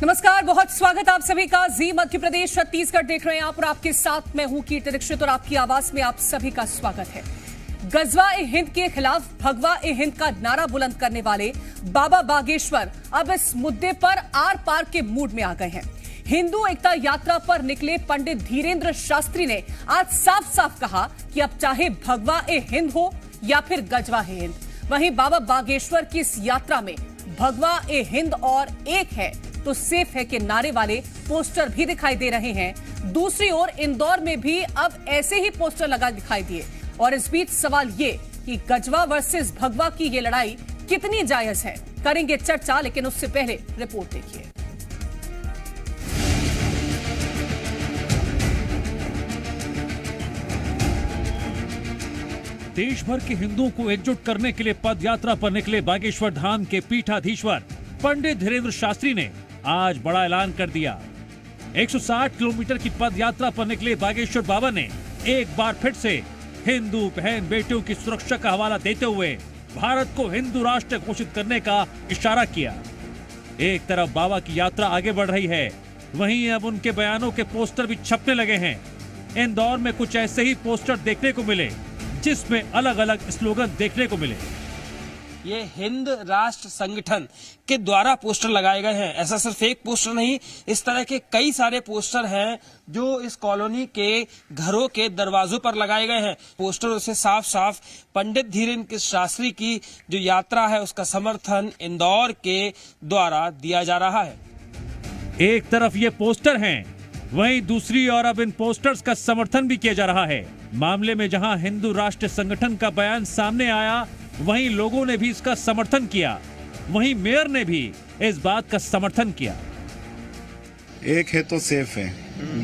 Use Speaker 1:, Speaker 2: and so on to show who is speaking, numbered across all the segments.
Speaker 1: नमस्कार, बहुत स्वागत आप सभी का। जी मध्य प्रदेश छत्तीसगढ़ देख रहे हैं आप और आपके साथ मैं हूं कीर्ति दीक्षित और आपकी आवाज में आप सभी का स्वागत है। गजवा-ए-हिंद के खिलाफ भगवा-ए-हिंद का नारा बुलंद करने वाले बाबा बागेश्वर अब इस मुद्दे पर आर पार के मूड में आ गए हैं। हिंदू एकता यात्रा पर निकले पंडित धीरेन्द्र शास्त्री ने आज साफ साफ कहा कि अब चाहे भगवा-ए-हिंद हो या फिर गजवा-ए-हिंद, वहीं बाबा बागेश्वर की इस यात्रा में भगवा-ए-हिंद और एक है तो सेफ है के नारे वाले पोस्टर भी दिखाई दे रहे हैं। दूसरी ओर इंदौर में भी अब ऐसे ही पोस्टर लगा दिखाई दिए और इस बीच सवाल ये कि गजवा वर्सेस भगवा की ये लड़ाई कितनी जायज है, करेंगे चर्चा, लेकिन उससे पहले रिपोर्ट देखिए।
Speaker 2: देश भर के हिंदुओं को एकजुट करने के लिए पद यात्रा पर निकले बागेश्वर धाम के पीठाधीश्वर पंडित धीरेन्द्र शास्त्री ने आज बड़ा ऐलान कर दिया। 160 किलोमीटर की पद यात्रा पर निकले बागेश्वर बाबा ने एक बार फिर से हिंदू बहन बेटियों की सुरक्षा का हवाला देते हुए भारत को हिंदू राष्ट्र घोषित करने का इशारा किया। एक तरफ बाबा की यात्रा आगे बढ़ रही है, वहीं अब उनके बयानों के पोस्टर भी छपने लगे हैं। इंदौर में कुछ ऐसे ही पोस्टर देखने को मिले जिसमें अलग अलग स्लोगन देखने को मिले।
Speaker 3: ये हिंद राष्ट्र संगठन के द्वारा पोस्टर लगाए गए हैं। ऐसा सिर्फ एक पोस्टर नहीं, इस तरह के कई सारे पोस्टर हैं जो इस कॉलोनी के घरों के दरवाजों पर लगाए गए हैं। पोस्टरों से साफ साफ पंडित धीरेन्द्र शास्त्री की जो यात्रा है उसका समर्थन इंदौर के द्वारा दिया जा रहा है।
Speaker 2: एक तरफ ये पोस्टर हैं, वहीं दूसरी ओर अब इन पोस्टर्स का समर्थन भी किया जा रहा है। मामले में जहां हिंदू राष्ट्र संगठन का बयान सामने आया, वहीं लोगों ने भी इसका समर्थन किया। वहीं मेयर ने भी इस बात का समर्थन किया।
Speaker 4: एक है तो सेफ है,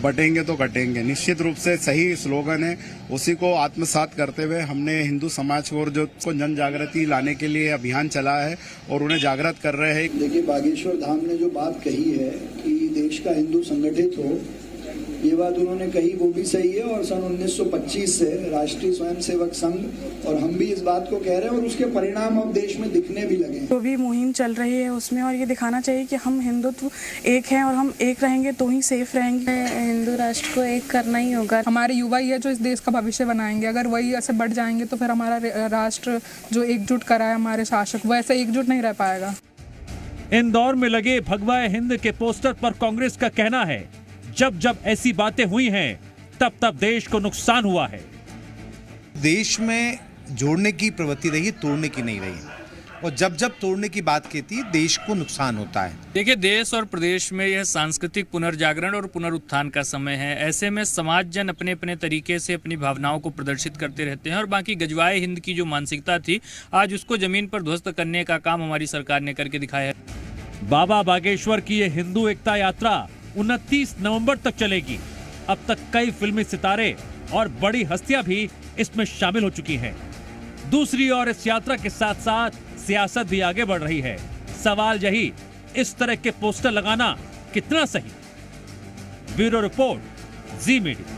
Speaker 4: बटेंगे तो कटेंगे, निश्चित रूप से सही स्लोगन है। उसी को आत्मसात करते हुए हमने हिंदू समाज को और जो को जन जागृति लाने के लिए अभियान चला है और उन्हें जागृत कर रहे हैं।
Speaker 5: देखिए, बागेश्वर धाम ने जो बात कही है कि देश का हिंदू संगठित हो, ये बात उन्होंने कही वो भी सही है और सन 1925 से राष्ट्रीय स्वयंसेवक संघ और हम भी इस बात को कह रहे हैं और उसके परिणाम अब देश में दिखने भी लगे।
Speaker 6: जो भी मुहिम चल रही है उसमें और ये दिखाना चाहिए कि हम हिंदुत्व एक हैं और हम एक रहेंगे तो ही सेफ रहेंगे।
Speaker 7: हिंदू राष्ट्र को एक करना ही होगा।
Speaker 8: हमारे युवा ही है जो इस देश का भविष्य बनाएंगे। अगर वही ऐसे बढ़ जाएंगे तो फिर हमारा राष्ट्र जो एकजुट करा है हमारे शासक, वो ऐसे एकजुट नहीं रह पाएगा।
Speaker 2: इंदौर में लगे भगवा-ए-हिंद के पोस्टर पर कांग्रेस का कहना है, जब जब ऐसी बातें हुई हैं तब तब देश को नुकसान हुआ है।
Speaker 9: देश में जोड़ने की प्रवृत्ति रही, तोड़ने की नहीं रही, और जब जब तोड़ने की बात कहती है देश को नुकसान होता है।
Speaker 10: देखिए, देश और प्रदेश में यह सांस्कृतिक पुनर्जागरण और पुनरुत्थान का समय है। ऐसे में समाज जन अपने अपने तरीके से अपनी भावनाओं को प्रदर्शित करते रहते हैं और बाकी गजवाए-हिंद की जो मानसिकता थी आज उसको जमीन पर ध्वस्त करने का काम हमारी सरकार ने करके दिखाया है।
Speaker 2: बाबा बागेश्वर की ये हिंदू एकता यात्रा 29 नवंबर तक चलेगी। अब तक कई फिल्मी सितारे और बड़ी हस्तियां भी इसमें शामिल हो चुकी हैं। दूसरी ओर इस यात्रा के साथ साथ सियासत भी आगे बढ़ रही है। सवाल यही, इस तरह के पोस्टर लगाना कितना सही? ब्यूरो रिपोर्ट, जी मीडिया।